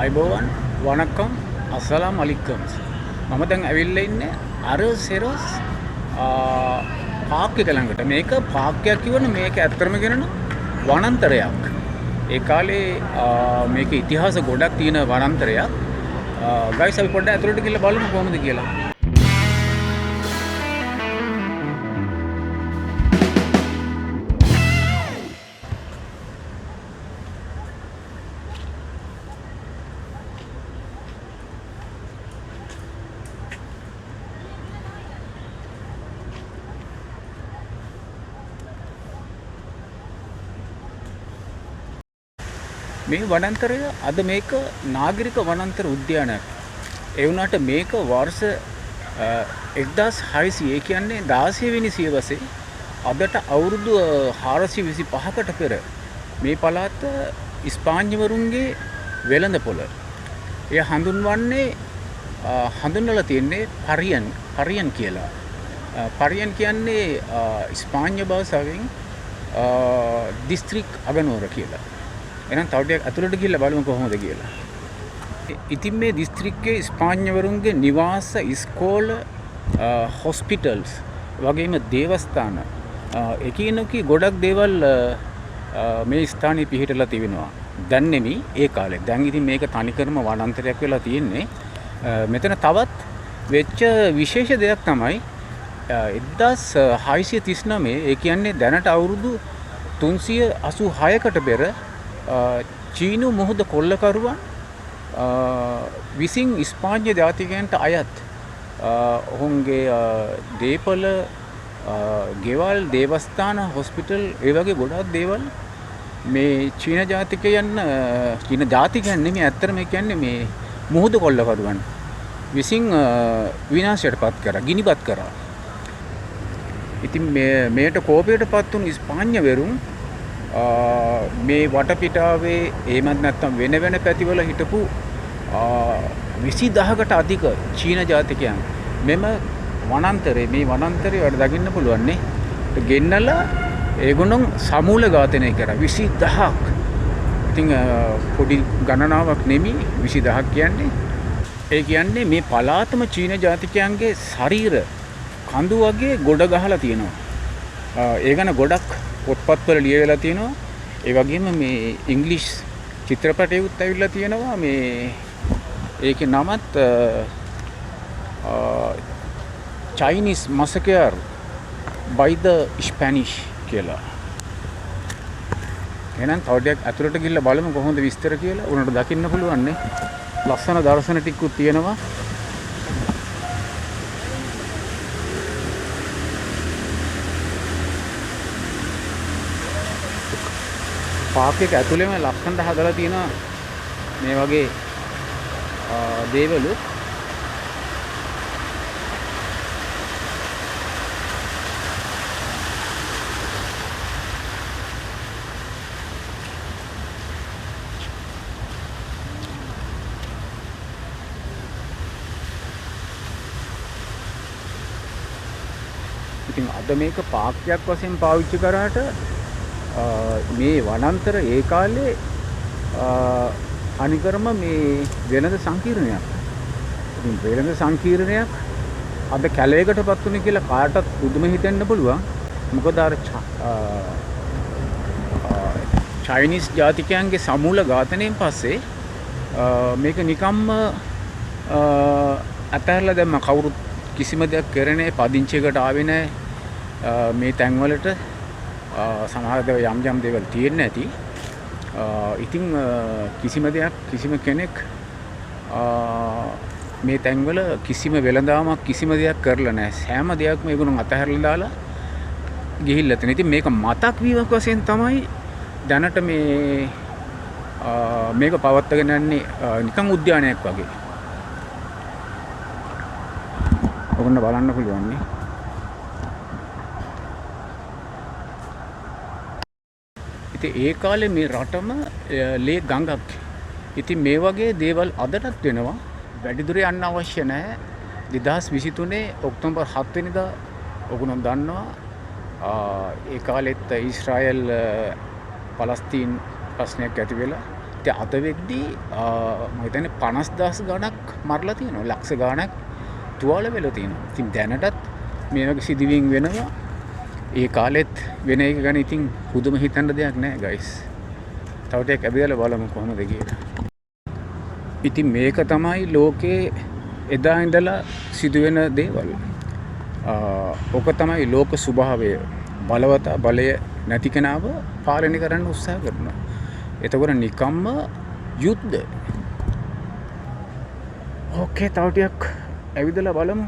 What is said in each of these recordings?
අයිබෝවන් වනක්කම් අස්සලාම් අලික්කම් මම දැන් ඇවිල්ලා ඉන්නේ අරසෙරස් පාක් එක ළඟට. මේක පාක්කයක් කියවනේ මේක ඇත්තටම කියනනම් වනාන්තරයක්. ඒ කාලේ මේක ඉතිහාස ගොඩක් තියෙන වනාන්තරයක්. ගයිස් අපි පොඩ්ඩක් ඇතුළට ගිහලා බලමු කොහොමද කියලා. මේ වනාන්තරය අද මේක නාගරික වනාන්තර උද්‍යානයක්. ඒ වුණාට මේක වර්ෂ 1600 කියන්නේ 16 වෙනි සියවසේ අදට අවුරුදු 425කට පෙර මේ පළාත ඉස්පාඤ්ඤවරුන්ගේ වෙළඳපොළ. එය හඳුන්වලා තියෙන්නේ පරියන් කියලා. පරියන් කියන්නේ ඉස්පාඤ්ඤ භාෂාවෙන් දිස්ත්‍රික් අගනුවර කියලා. එහෙනම් තව ටිකක් අතුලට ගිහිල්ලා බලමු කොහොමද කියලා. ඉතින් මේ දිස්ත්‍රික්කයේ ඉස්පාඤ්ඤවරුන්ගේ නිවාස, ඉස්කෝල, හොස්පිටල්ස් වගේම දේවස්ථාන එකිනෙකී ගොඩක් දේවල් මේ ස්ථානයේ පිහිටලා තිබෙනවා. දැන් නෙමෙයි ඒ කාලේ. දැන් ඉතින් මේක තනිකරම වනාන්තරයක් වෙලා තියෙන්නේ. මෙතන තවත් වෙච්ච විශේෂ දෙයක් තමයි 1639 ඒ කියන්නේ දැනට අවුරුදු 386කට පෙර චීනු මුහුද කොල්ලකරුවන් විසින් ඉස්පාඤ්ඤ ජාතිකයන්ට අයත් ඔවුන්ගේ දේපල, ගෙවල්, දේවස්ථාන, හොස්පිටල් ඒ වගේ ගොඩක් දේවල් මේ චීන ජාතිකයන් නෙමෙයි ඇත්තටම කියන්නේ මේ මුහුද කොල්ලකරුවන් විසින් විනාශයටපත් කරා, ගිනිපත් කරා. ඉතින් මේට කෝපයටපත් වුණු ඉස්පාඤ්ඤවරුන් මේ වටපිටාවේ එහෙමත් නැත්නම් වෙන පැතිවල හිටපු 20000කට අධික චීන ජාතිකයන් මෙම වනාන්තරේ වැඩ දකින්න පුළුවන් නේ. ගෙන්නලා ඒගොල්ලෝ සමූල ඝාතනය කරා 20000ක්. ඉතින් පොඩි ගණනාවක් නෙමෙයි 20000ක් කියන්නේ. ඒ කියන්නේ මේ පළාතම චීන ජාතිකයන්ගේ ශරීර කඳු වගේ ගොඩ ගහලා තියෙනවා. ඒ ගැන ගොඩක් පොත්පත්වල ලියවිලා තියෙනවා. ඒ වගේම මේ ඉංග්‍රීසි චිත්‍රපටයුත් ඇවිල්ලා තියෙනවා. මේ ඒකේ නමත් Chinese massacre by the Spanish කියලා. එහෙනම් තව ටිකක් අතුලට ගිහිල්ලා බලමු කොහොමද විස්තර කියලා. උනට දකින්න පුළුවන් නේ. ලස්සන දර්ශන ටිකකුත් තියෙනවා. පාක් එක ඇතුළේම ලස්සනට හදලා තියෙනවා මේ වගේ දේවලු. ඉතින් අද මේක පාක්කයක් වශයෙන් පාවිච්චි කරාට මේ වනාන්තර ඒ කාලේ අනිකරම මේ වෙළඳ සංකීර්ණයක්. ඉතින් වෙළඳ සංකීර්ණයක් අද කැලේකටපත් වුණේ කියලා කාටවත් පුදුම හිතෙන්න පුළුවන්. මොකද අර චයිනීස් ජාතිකයන්ගේ සමූල ඝාතනයෙන් පස්සේ මේක නිකම්ම අතහැරලා දැම්ම. කවුරුත් කිසිම දෙයක් කරන්නේ නැහැ, පදිංචියකට ආවේ නැහැ මේ තැන්වලට. සමහර දේවල් යම් දේවල් තියෙන්නේ නැති. ඉතින් කිසිම කෙනෙක් මේ තැන්වල කිසිම වෙළඳාමක් කිසිම දෙයක් කරලා නැහැ. සෑම දෙයක්ම ඒගොල්ලෝ අතහැරලා දාලා ගිහිල්ලා තියෙනවා. ඉතින් මේක මතක් වීමක් වශයෙන් තමයි දැනට මේක පවත්වාගෙන යන්නේ නිකන් උද්‍යානයක් වගේ. ඔන්න බලන්න පුළුවන් නේ. ඉතින් ඒ කාලේ මේ රටම ලේ ගඟක්. ඉතින් මේ වගේ දේවල් අදටත් වෙනවා. වැඩිදුර යන්න අවශ්‍ය නැහැ. 2023 ඔක්තෝබර් 7 වෙනිදා ඔගොල්ලෝ දන්නවා ඒ කාලෙත් ඊශ්‍රායල් පලස්තීන් ප්‍රශ්නයක් ඇති වෙලා ඉතින් අද වෙද්දී මම හිතන්නේ 50,000 ගණක් මරලා තියෙනවා. ලක්ෂ ගණක් තුවාල වෙලා තියෙනවා. ඉතින් දැනටත් මේ වගේ සිදුවීම් වෙනවා. ඒ කාලෙත් වෙන එක ගැන ඉතින් පුදුම හිතන්න දෙයක් නැහැ ගයිස්. තව ටිකක් ඇවිදලා බලමු කොහොමද කියලා. ඉතින් මේක තමයි ලෝකේ එදා ඉඳලා සිදුවෙන දේවල්. ඕක තමයි ලෝක ස්වභාවය. බලවතා බලය නැති කෙනාව පාලනය කරන්න උත්සාහ කරනවා. එතකොට නිකම්ම යුද්ධ. ඕකේ තව ටිකක් ඇවිදලා බලමු.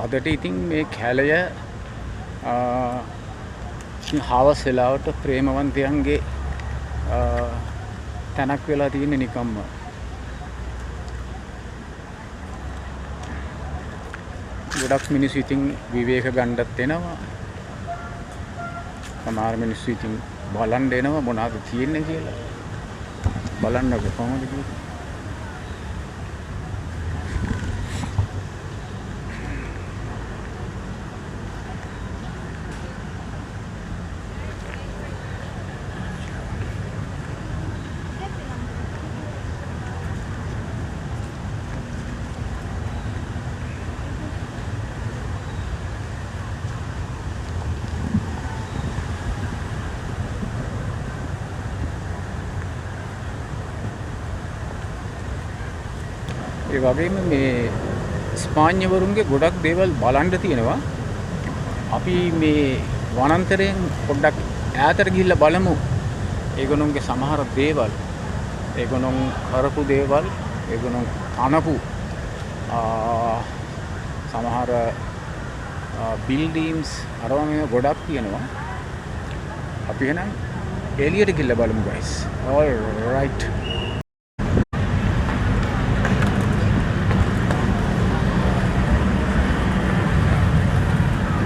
අදට ඉතින් මේ කැලය හවස් වෙලාවට ප්‍රේමවන්තයන්ගේ තැනක් වෙලා තියෙන්නේ නිකම්ම. ගොඩක් මිනිස්සු ඉතින් විවේක ගන්නත් එනවා. සමහර මිනිස්සු ඉතින් බලන්න එනවා මොනවද තියෙන්නේ කියලා. බලන්නකො කොහොමද කියලා. ඒ වගේම මේ ස්පාඤ්ඤවරුන්ගේ ගොඩක් දේවල් බලන්න තියෙනවා. අපි මේ වනාන්තරයෙන් පොඩ්ඩක් ඈතට ගිහිල්ලා බලමු. ඒගොල්ලොන්ගේ සමහර දේවල්, ඒගොල්ලොන් කරපු දේවල්, ඒගොල්ලොන් අනපු සමහර බිල්ඩින්ග්ස් අරවා මේ ගොඩක් තියෙනවා. අපි එහෙනම් එළියට ගිහිල්ලා බලමු guys. all right.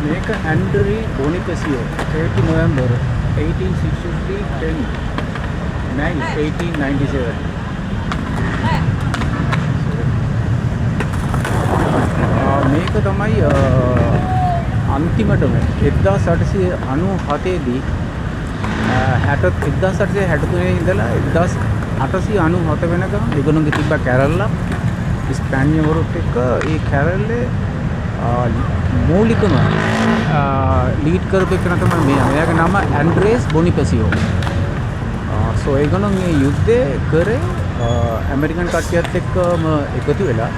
මේක ඇන්ඩ්‍රී බොනිපසියෝ 30 November 1863 10 May 1897. මේක තමයි අන්තිමටම 1897 දී 1863 ඉඳලා 1897 වෙනකම් ඒගොල්ලෝගේ තිබ්බ කැරල්ල ස්පැනියවරුත් එක්ක ඒ කැරල්ලේ මූලිකම ලීඩ් කරපු එක තමයි මෙයාගේ නම ඇන්ඩ්‍රේස් බොනිපසියෝ. සෝ ඒගොල්ලෝ මේ යුද්ධය කරේ ඇමරිකන් කට්ටියත් එක්කම එකතු වෙලා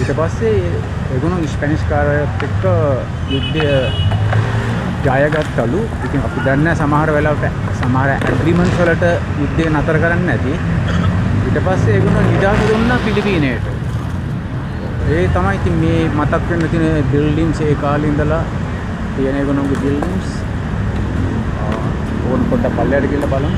ඊට පස්සේ ඒගොල්ලෝ ස්පැනිෂ් කාරයත් එක්ක යුද්ධය ජයගත්තලු. ඉතින් අපි දන්නේ සමහර වෙලාවට සමහර ඇග්‍රීමන්ට්ස් වලට යුද්ධය නතර කරන්නේ නැති. ඊට පස්සේ ඒගොල්ලෝ නිදහස දුන්නා පිලිපීනයට. ඒ තමයි ඉතින් මේ මතක් වෙන්න තියෙන බිල්ඩින්ග්ස් ඒ කාලේ ඉඳලා තියෙන ඒගොල්ලෝගේ බිල්ඩින්ග්ස්. ඕන පොඩ්ඩක් පල්ලෙහාට ගිහලා බලමු.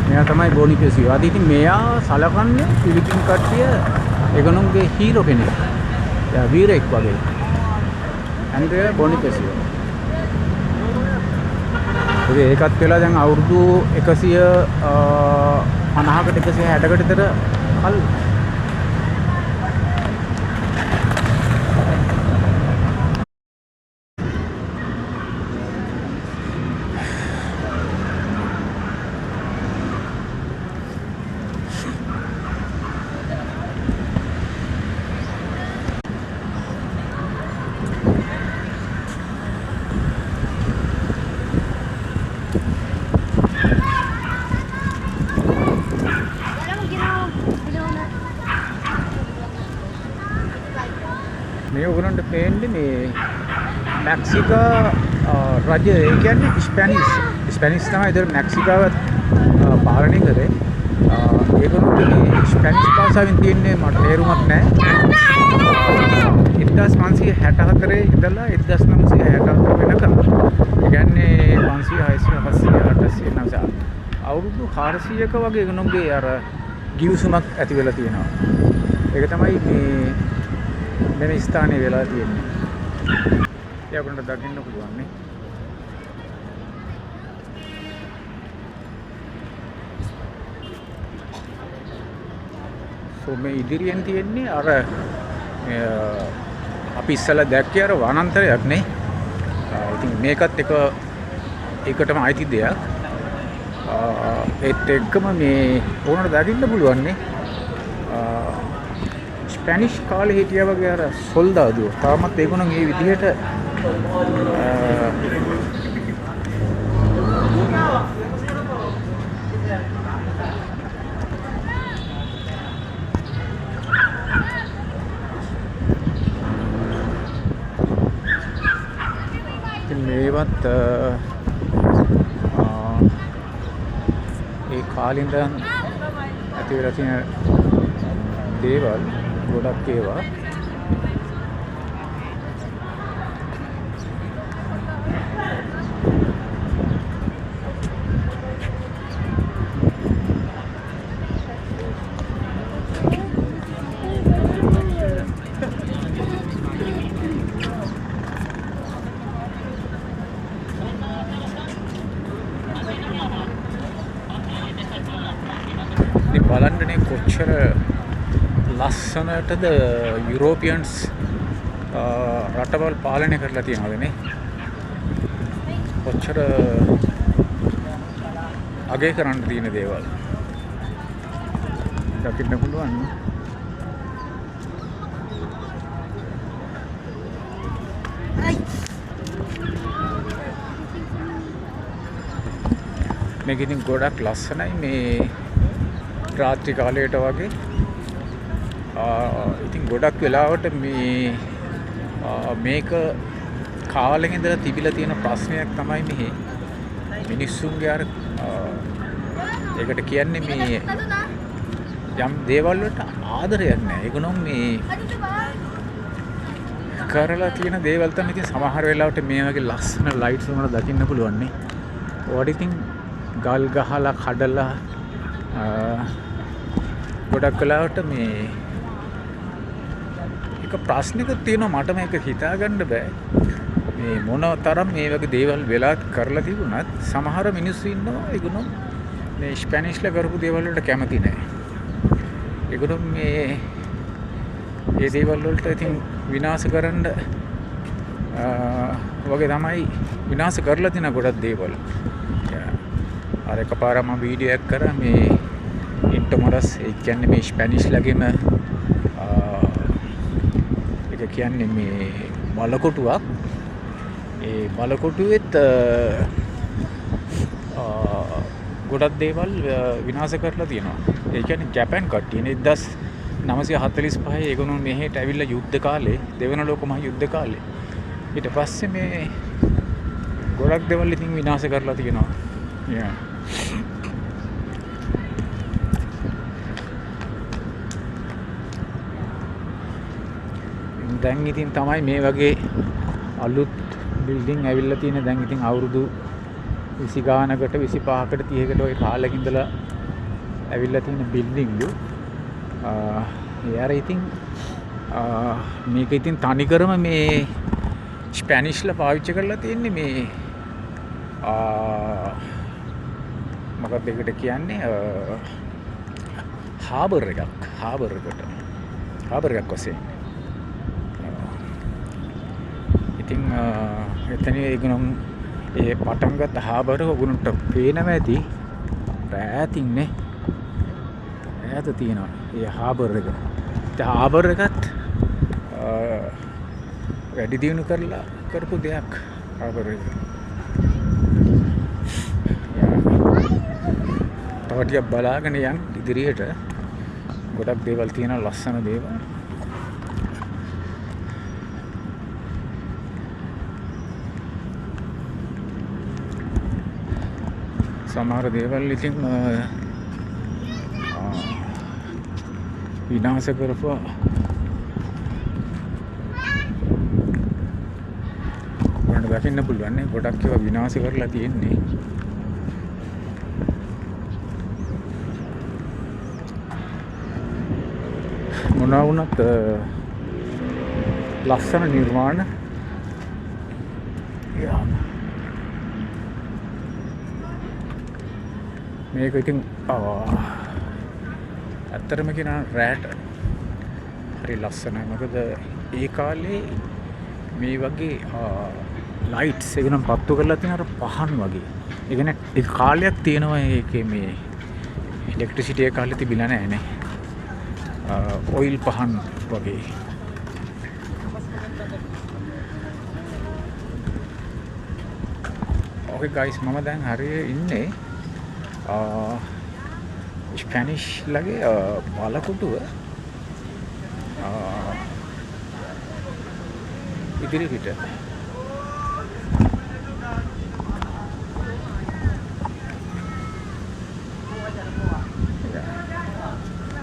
මෙයා තමයි බොනිපසියෝ. අද ඉතින් මෙයා සලකන්නේ පිලිපින් කට්ටිය ඒගොල්ලෝගේ හීරෝ කෙනෙක්. එයා වීරෙක් වගේ. ඇන්ඩ්‍රේ බොනිපසියෝ. ඒකත් වෙලා දැන් අවුරුදු 150කට 160කට විතර කල්. මේ උගලන්ට පේන්නේ මේ මෙක්සිකෝ රජය ඒ කියන්නේ ස්පැනිෂ් තමයි ඒතර මෙක්සිකෝව පාලනය කරේ. ඒගොල්ලෝ මේ ස්පැනිෂ් භාෂාවෙන් තියෙන්නේ මට තේරුමක් නැහැ. 1564 ඉඳලා 1964 වෙනකම්. ඒ කියන්නේ 500 600 700 800 අවුරුදු 400ක වගේ ඒගොල්ලෝගේ අර ගිවිසුමක් ඇති වෙලා තියෙනවා. ඒක තමයි මේ ස්ථානයේ වෙලා තියෙන්නේ. ඒ අපිට දකින්න පුළුවන් නේ. සෝ මේ ඉදිරියෙන් තියෙන්නේ අර අපි ඉස්සලා දැක්කේ අර වනාන්තරයක් නේ. ඉතින් මේකත් එකටම අයිති දෙයක්. ඒත් එක්කම මේ ඕනට දකින්න පුළුවන් නේ. ස්පැනිෂ් කාලේ හිටියා වගේ අර සොල්දාදුව. තාමත් ඒගොල්ලෝ මේ විදිහට මේවත් ඒ කාලේ ඉඳන් ඇති වෙලා තියෙන දේවල් ගොඩක් ඒවා බලන්නනේ කොච්චර ලස්සනටද යුරෝපියන්ස් රටවල් පාලනය කරලා තියෙනවද නේ. කොච්චර අගය කරන්න තියෙන දේවල් දකින්න පුළුවන්. මේක ඉතින් ගොඩක් ලස්සනයි මේ රාත්‍රී කාලයට වගේ. ඉතින් ගොඩක් වෙලාවට මේක කාලෙක ඉඳලා තිබිලා තියෙන ප්‍රශ්නයක් තමයි මෙහි මිනිස්සුන්ගේ අර ඒකට කියන්නේ මේ යම් දේවල් වලට ආදරයක් නැහැ. ඒකනම් මේ කරලා තියෙන දේවල් තමයි ඉතින් සමහර වෙලාවට මේ වගේ ලස්සන ලයිට්ස් වුණා දකින්න පුළුවන් නේ. ඔයාට ඉතින් ගල් ගහලා කඩලා ගොඩක් වෙලාවට මේ එක ප්‍රශ්නික තියෙනවා. මට මේක හිතාගන්න බෑ. මේ මොන තරම් මේ වගේ දේවල් වෙලා කරලා තිබුණත් සමහර මිනිස්සු ඉන්නවා ඒගොල්ලෝ මේ ස්පැනිෂ්ලා කරපු දේවල් වලට කැමති නැහැ. ඒගොල්ලෝ මේ දේවල් වලට ඉතින් විනාශ කරන්න වගේ තමයි විනාශ කරලා තියෙන ගොඩක් දේවල්. අර එකපාරම වීඩියෝ එකක් කරා මේ ඉන්ටොමරස් ඒ කියන්නේ මේ ස්පැනිෂ්ලාගේම ඒක කියන්නේ මේ බලකොටුවක්. ඒ බලකොටුවෙත් ගොඩක් දේවල් විනාශ කරලා තියෙනවා. ඒ කියන්නේ ජපාන් කට්ටියනේ 1945 ඒගොල්ලෝ මෙහෙට ඇවිල්ලා යුද්ධ කාලේ දෙවන ලෝක මහ යුද්ධ කාලේ ඊට පස්සේ මේ ගොඩක් දේවල් ඉතින් විනාශ කරලා තියෙනවා. දැන් ඉතින් තමයි මේ වගේ අලුත් බිල්ඩින් ඇවිල්ලා තියෙන. දැන් ඉතින් අවුරුදු 20 ගානකට 25කට 30කට ඔය කාලෙක ඉඳලා ඇවිල්ලා තියෙන බිල්ඩින්ලු. යාර ඉතින් මේක ඉතින් තනිකරම මේ ස්පැනිෂ්ලා පාවිච්චි කරලා තියෙන්නේ මේ මොකක්ද ඒකට කියන්නේ හාබර් එකක් වශයෙන්. ඉතින් එතන ඒගොල්ලෝ ඒ පටන් ගත්ත හාබර ඔගුණට පේනවා ඇති. ඈතින්නේ ඈත තියෙනවා ඒ හාබර් එක. ඒ හාබර් එකත් වැඩි දියුණු කරලා කරපු දෙයක් හාබර් එක. තව ටිකක් බලාගෙන යන් ඉදිරියට ගොඩක් දේවල් තියෙනවා ලස්සන දේවල්. සමහර දේවල් ඉතින් විනාශ කරපුවා. ඔයාලට දකින්න පුළුවන් නේ ගොඩක් ඒවා විනාශ කරලා තියෙන්නේ. මොනවා වුණත් ලස්සන නිර්මාණ. මේක ඉතින් ඇත්තටම කියන රෑට හරි ලස්සනයි. මොකද ඒ කාලේ මේ වගේ ලයිට්ස් එක නම් පත්තු කරලා තියෙන අර පහන් වගේ. ඒ කියන්නේ ඒ කාලයක් තියෙනවා ඒකේ මේ ඉලෙක්ට්‍රිසිටි එක කාලේ තිබිලා නැහැ නේ. ඔයිල් පහන් වගේ. ඕකේ ගයිස් මම දැන් හරිය ඉන්නේ ස්පැනිෂ් ලගේ බලකොටුව ඉදිරි පිට.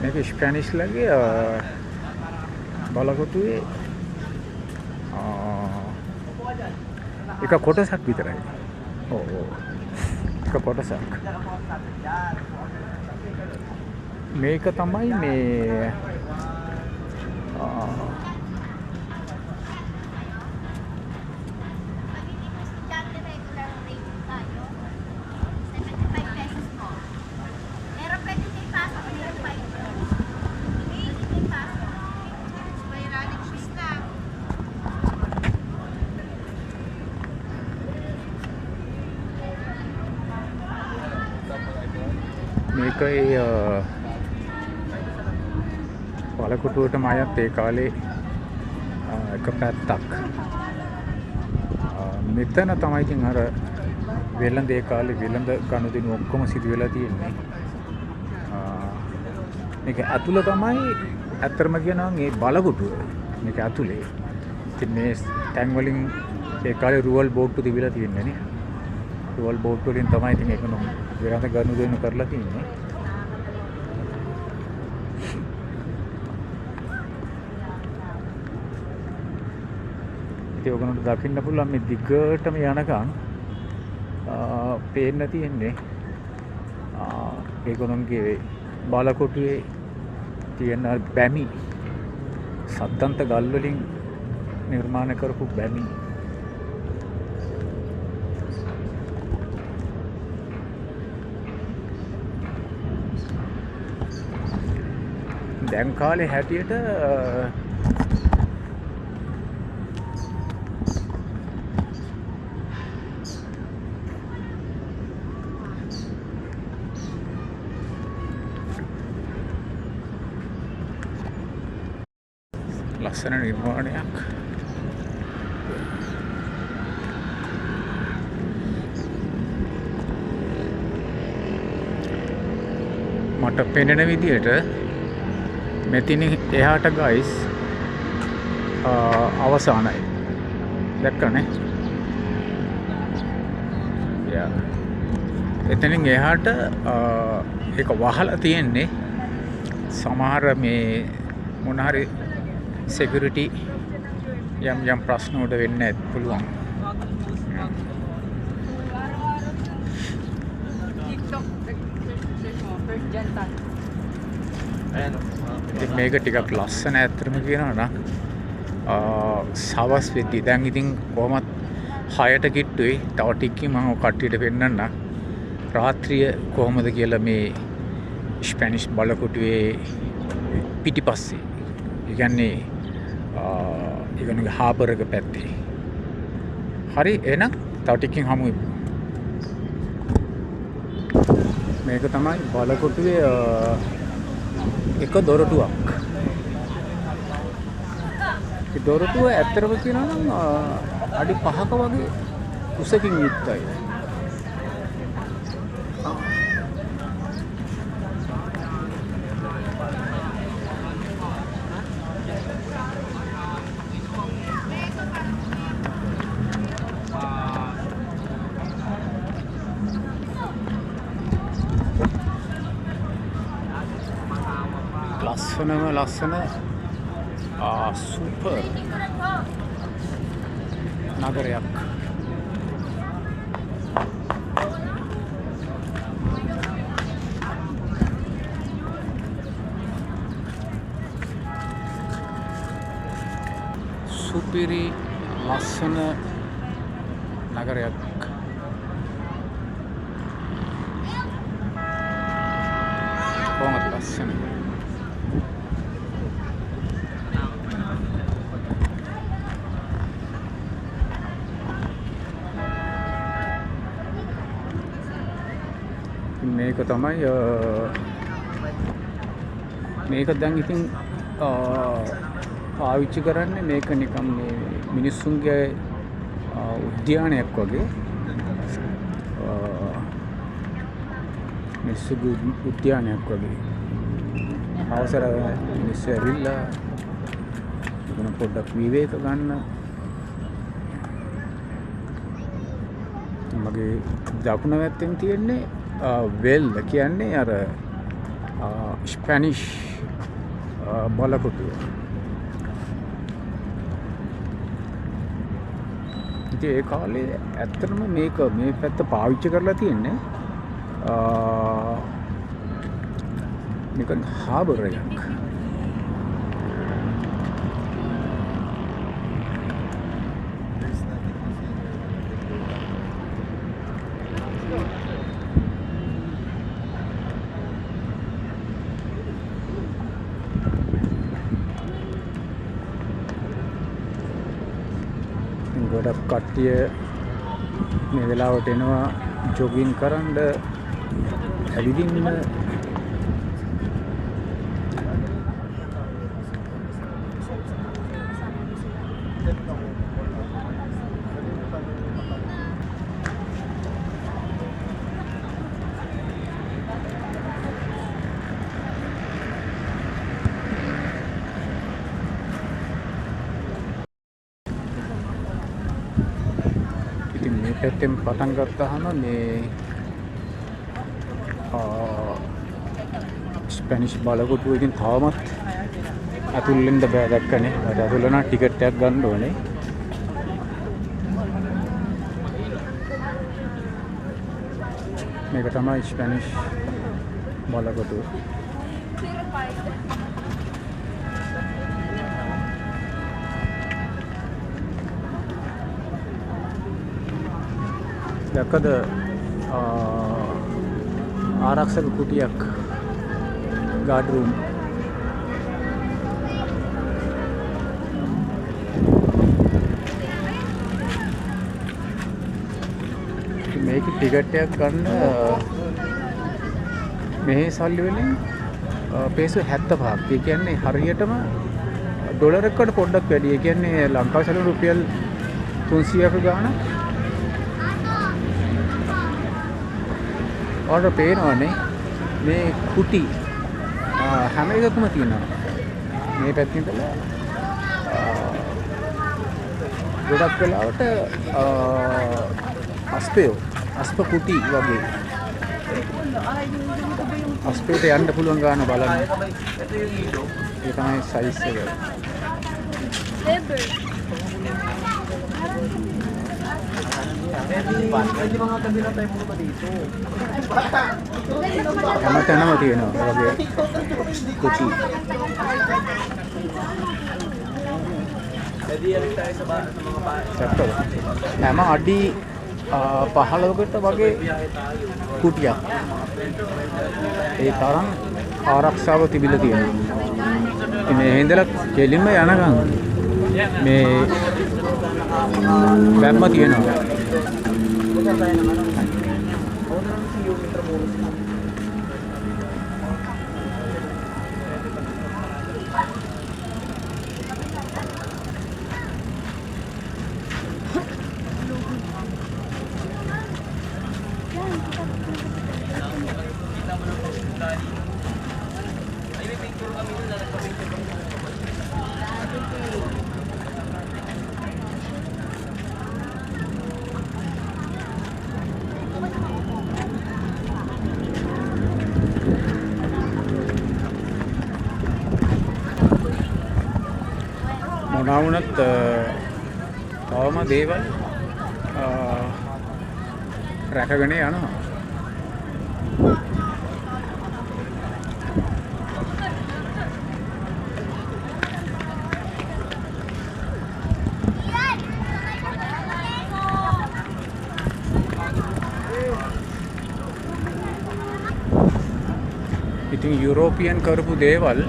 මේක ස්පැනිෂ් ලගේ බලකොටුවේ එක කොටසක් විතරයි. ඔව් එක කොටසක්. මේක තමයි මේ මේක ඒ බලකොටුවටම අයත් ඒ කාලේ එක පැත්තක්. මෙතන තමයි ඉතින් අර වෙළඳ ඒ කාලේ වෙළඳ ගනුදෙනු ඔක්කොම සිදු වෙලා තියෙන්නේ. මේක ඇතුළ තමයි ඇත්තටම කියනවා මේ බලකොටුව. මේක ඇතුලේ. ඉතින් මේ ටැංක් වලින් ඒ කාලේ රුවල් බෝට්ටු තිබිලා තියෙන්නේ නේ. රුවල් බෝට්ටු වලින් තමයි ඉතින් ඒක නම් වෙළඳ ගනුදෙනු කරලා තියෙන්නේ. ඉතින් ඔයගොල්ලන්ට දකින්න පුළුවන් මේ දිගටම යනකම් පේන්න තියෙන්නේ ඒගොල්ලන්ගේ බලකොටුවේ තියෙන බැමි සද්දන්ත ගල් වලින් නිර්මාණය කරපු බැමි. දැන් කාලේ හැටියට ලස්සන නිර්මාණයක්. මට පෙනෙන විදියට මෙතින් එහාට ගයිස් අවසානයි. දැක්කනේ? යා. එතනින් එහාට ඒක වහලා තියෙන්නේ සමහර මේ මොන හරි security යම් ප්‍රශ්න වලට වෙන්න පුළුවන්. ඉතින් මේක ටිකක් ලස්සන ඇත්තටම කියනවා නම් සවස් වෙද්දි දැන් ඉතින් කොහොමත් 6ට කිට්ටුයි. තව ටිකකින් මම කට්ටියට පෙන්නන්න රාත්‍රිය කොහොමද කියලා මේ ස්පැනිෂ් බලකොටුවේ පිටිපස්සේ. ඒ කියන්නේ ඒගොල්ලෝගේ හාබර් එක පැත්තේ. හරි එහෙනම් තව ටිකකින් හමු වෙමු. මේක තමයි බලකොටුවේ එක දොරටුවක්. ඒ දොරටුව ඇත්තටම කියනවා නම් අඩි 5ක වගේ උසකින් යුක්තයි. ලස්සන සුපර් නගරයක්. සුපිරි ලස්සන නගරයක්. කොහොමද ලස්සන? මේක තමයි මේක දැන් ඉතින් පාවිච්චි කරන්නේ මේක නිකම් මේ මිනිස්සුන්ගේ උද්‍යානයක් වගේ. මිනිස්සුගේ උද්‍යානයක් වගේ. අවසර මිනිස්සු ඇවිල්ලා මොන පොඩ්ඩක් විවේක ගන්න. මගේ දකුණ පැත්තෙන් තියෙන්නේ වෙල් කියන්නේ අර ස්පැනිෂ් බලකොටුව. ඉතින් ඒ කාලේ ඇත්තටම මේක මේ පැත්ත පාවිච්චි කරලා තියෙන්නේ නිකන් හාබර් එකක්. ගොඩක් කට්ටිය මේ වෙලාවට එනවා ජොගින් කරන්න ඇවිදින්න. මේ පැත්තෙන් පටන් ගත්තාම මේ ස්පැනිෂ් බලකොටුව ඉතින් තවමත් ඇතුල් වෙන්න බෑ දැක්කනේ. මට ඇතුල් වෙනා ටිකට් එකක් ගන්න ඕනේ. මේක තමයි ස්පැනිෂ් බලකොටුව. දැක්කද ආරක්ෂක කුටියක් ගාඩ් රූම්. මේක ටිකට් එකක් ගන්න මේ සල්ලි වලින් පේසෝ 75ක්. ඒ කියන්නේ හරියටම ඩොලර් එකකට පොඩ්ඩක් වැඩි. ඒ කියන්නේ ලංකාවේ සල්ලි රුපියල් 300ක ගාණක්. ඔයාලට පේනවනේ මේ කුටි හැම එකකම තියෙනවා. මේ පැත්තෙන් ඉඳලා ගොඩක් වෙලාවට අස්ප කුටි වගේ අස්පේට යන්න පුළුවන් ගාන බලන්න. ඒ තමයි සයිස් එක. හැමතැනම තියෙනවා වගේ කුටි. හැම අඩි 15කට වගේ කුටියක්. ඒ තරම් ආරක්ෂාව තිබිලා තියෙනවා. මේ හින්දලා කෙලින්ම යනකම් මේ බැම්ම තියෙනවා. මොනවා වුණත් තවම දේවල් රැකගෙන යනවා. ඉතින් යුරෝපියන් කරපු දේවල්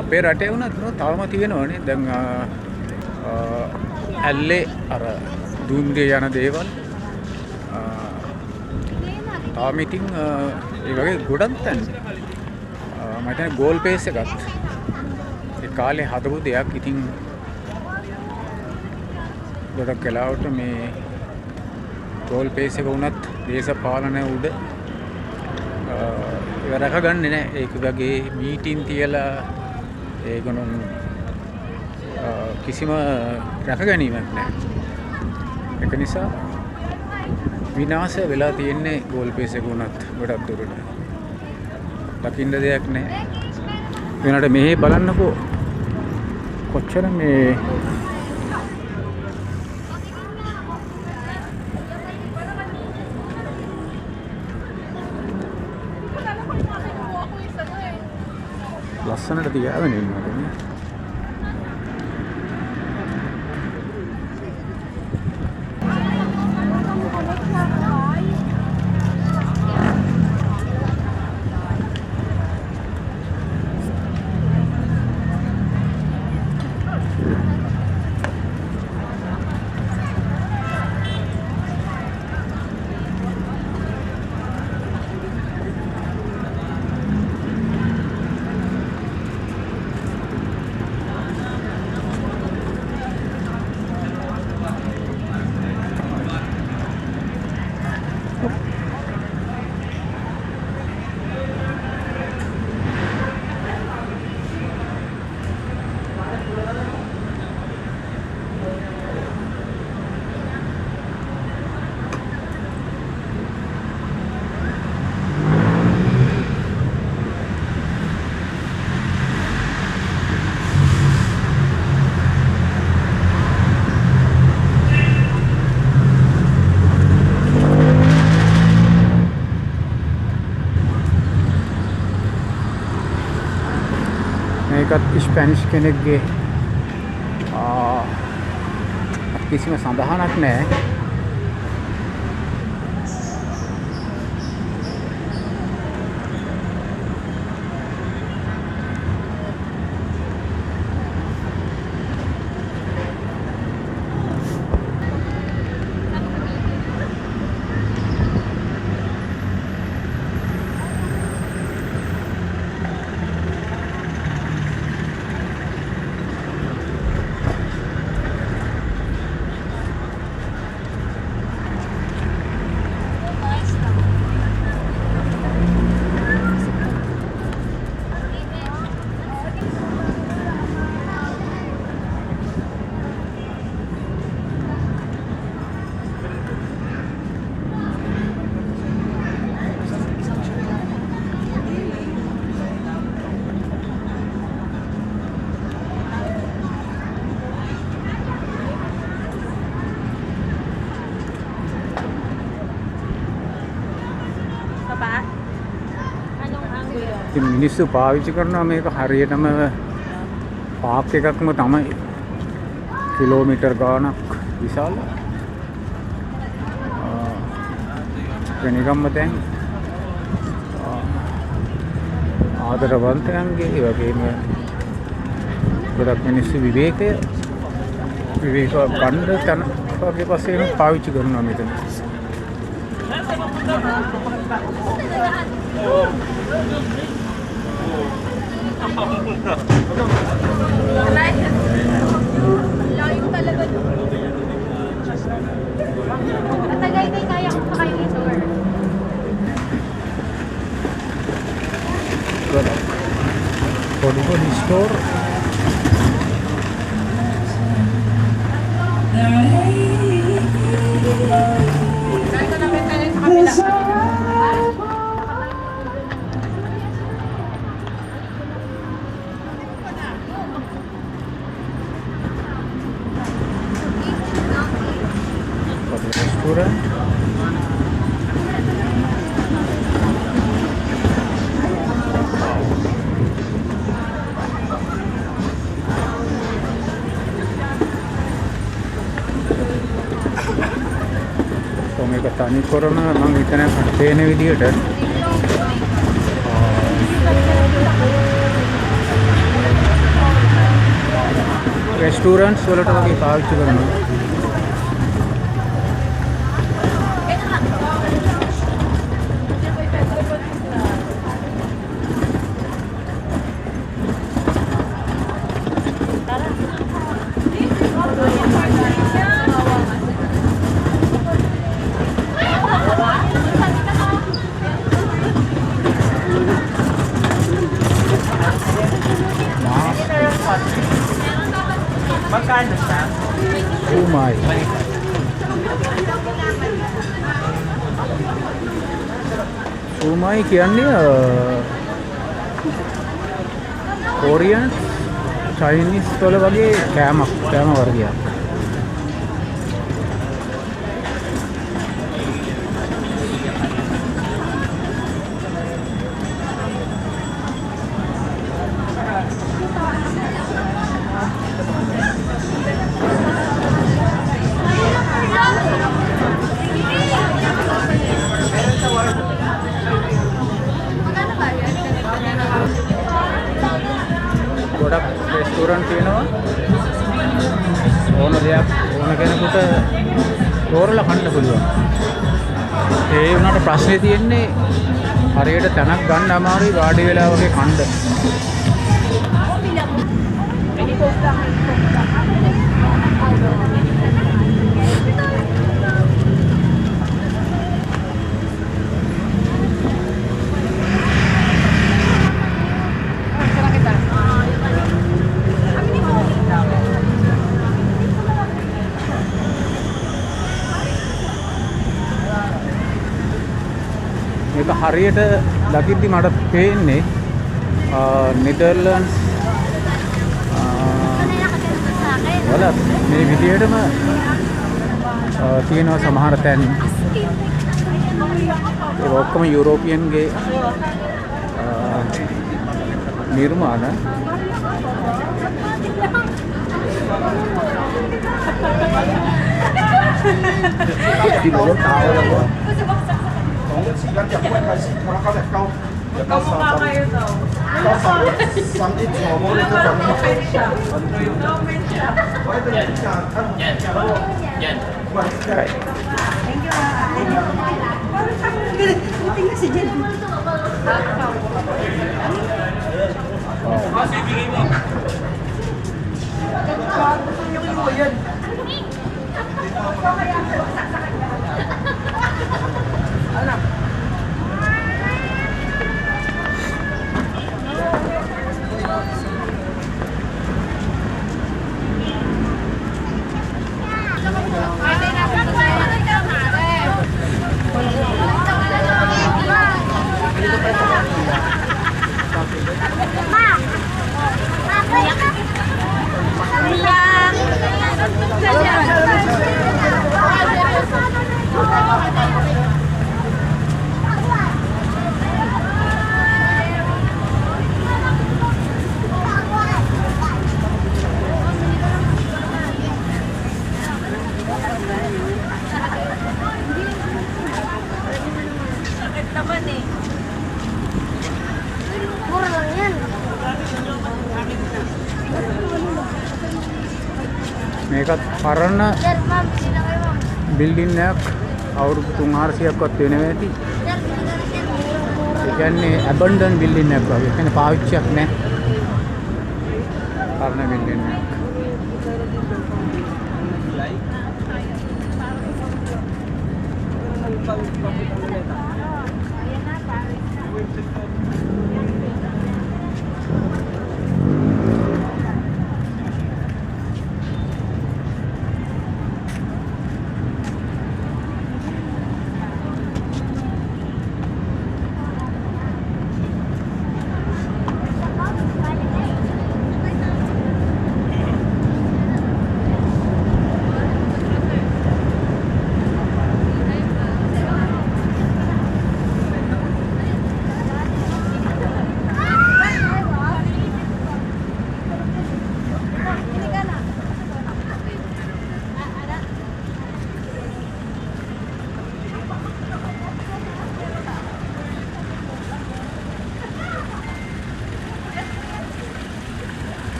අපේ රටේ වුණත් තවම තියෙනවනේ. දැන් ඇල්ලේ අර දුම්රිය යන දේවල් තාම ඉතින් ඒ වගේ ගොඩක් තැන් මම හිතන්නේ ගෝල් පේස් එකත් ඒ කාලේ හදපු දෙයක්. ඉතින් ගොඩක් වෙලාවට මේ ගෝල් පේස් එක වුණත් දේශපාලනය උඩ ඒව රැකගන්නේ නැහැ. ඒක වගේ මීටින් තියලා ඒගොල්ලෝ කිසිම රැකගැනීමක් නැහැ. ඒක නිසා විනාශය වෙලා තියෙන්නේ ගෝල් පේස් එක වුණත් ගොඩක් දුරට. දකින්න දෙයක් නැහැ. වෙනට මෙහෙ බලන්නකෝ කොච්චර මේ ලස්සනට තියාගෙන ඉන්නවා නේ. මේකත් ස්පැනිෂ් කෙනෙක්ගේ කිසිම සඳහනක් නැහැ. මිනිස්සු පාවිච්චි කරනවා මේක හරියටම පාක් එකක්ම තමයි. කිලෝමීටර් ගාණක් විශාල. වෙනිගම්ම දැන් ආදරවන්තයන්ගේ ඒ වගේම ගොඩක් මිනිස්සු විවේක ගන්න තැන වගේ පස්සේ පාවිච්චි කරනවා මෙතන. Layo talaga doon. At Tagaytay kaya ko pa kayo i-tour. Body store. Dahil ko namin tayo sa kabila. Restaurant. So මේක තනි කරන මම හිතන්නේ පේන විදිහට රෙස්ටුරන්ට්ස් වලට වගේ පාවිච්චි කරනවා. සුමායි. සුමායි කියන්නේ කොරියන් චයිනීස් වල වගේ කෑම වර්ගයක්. ගොඩක් රෙස්ටෝරන්ට් තියෙනවා. ඕන දෙයක් ඕන කෙනෙකුට තෝරලා කන්න පුළුවන්. ඒ වුණාට ප්‍රශ්නේ තියෙන්නේ හරියට තැනක් ගන්න අමාරුයි වාඩි වෙලා වගේ කන්න. මේක හරියට දකිද්දි මට පේන්නේ නෙදර්ලන්ඩ්ස් වල මේ විදිහටම තියෙනවා සමහර තැන්. ඒ ඔක්කොම යුරෝපියන්ගේ නිර්මාණ. මේකත් පරණ බිල්ඩින් එකක් අවුරුදු 300ක්වත් වෙනවා ඇති. ඒ කියන්නේ ඇබන්ඩන් බිල්ඩින් එකක් වගේ. ඒ කියන්නේ පාවිච්චියක් නැහැ. පරණ බිල්ඩින් එකක්.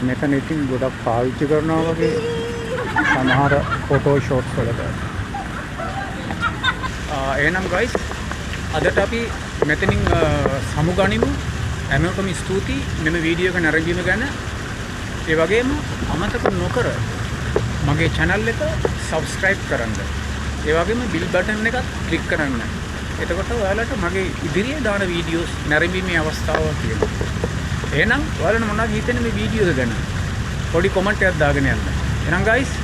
මෙතන ඉතින් ගොඩක් පාවිච්චි කරනවා වගේ සමහර ෆොටෝ ෂොට්ස් වලට. එහෙනම් ගයිස් අදට අපි මෙතනින් සමුගනිමු. හැමෝටම ස්තුතියි මෙම වීඩියෝ එක නැරඹීම ගැන. ඒ වගේම අමතක නොකර මගේ channel එක subscribe කරන්න. ඒ වගේම bell button එකත් click කරන්න. එතකොට ඔයාලට මගේ ඉදිරියේ දාන වීඩියෝස් නැරඹීමේ අවස්ථාව තියෙනවා. එහෙනම් ඔයාලට මොනවද හිතෙන්නේ මේ වීඩියෝ එක ගැන? පොඩි කමෙන්ට් එකක් දාගෙන යන්න. එහෙනම් guys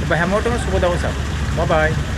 ඔබ හැමෝටම සුබ දවසක්. bye bye.